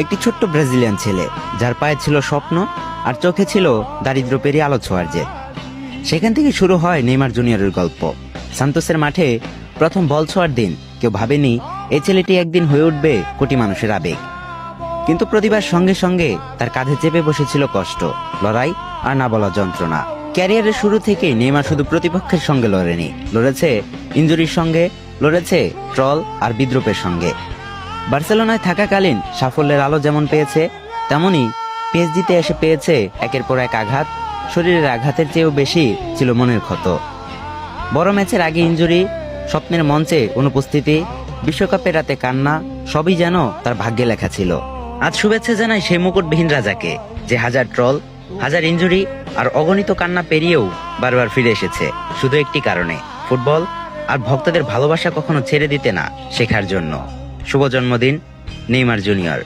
একটি ছোট্ট ব্রাজিলিয়ান ছেলে, যার পায়ে ছিল স্বপ্ন আর চোখে ছিল দারিদ্র পেরিয়ে আলো ছোঁয়ার জেদ। সেখান থেকে শুরু হয় নেইমার জুনিয়রের গল্প। সান্তোসের মাঠে প্রথম বল ছোঁয়ার দিন কেউ ভাবেনি এই ছেলেটি একদিন হয়ে উঠবে কোটি মানুষের আবেগ। কিন্তু প্রতিভার সঙ্গে সঙ্গে তার কাঁধে চেপে বসেছিল কষ্ট, লড়াই আর না বলা যন্ত্রণা। ক্যারিয়ারের শুরু থেকে নেইমার শুধু প্রতিপক্ষের সঙ্গে লড়েনি, লড়েছে ইনজুরির সঙ্গে, লড়েছে ট্রল আর বিদ্রুপের সঙ্গে। বার্সেলোনায় থাকাকালীন সাফল্যের আলো যেমন পেয়েছে, তেমনি পিএসজিতে এসে পেয়েছে একের পর এক আঘাত। শরীরের আঘাতের চেয়েও বেশি ছিল মনের ক্ষত। বড় ম্যাচের আগে ইনজুরি, স্বপ্নের মঞ্চে অনুপস্থিতি, বিশ্বকাপের রাতে কান্না, সবই যেন তার ভাগ্যে লেখা ছিল। আজ শুভেচ্ছা জানাই সেই মুকুটবিহীন রাজাকে, যে হাজার ট্রল, হাজার ইনজুরি আর অগণিত কান্না পেরিয়েও বারবার ফিরে এসেছে শুধু একটি কারণে, ফুটবল আর ভক্তদের ভালোবাসা কখনো ছেড়ে দিতে না শেখার জন্য। শুভ জন্মদিন নেইমার জুনিয়র।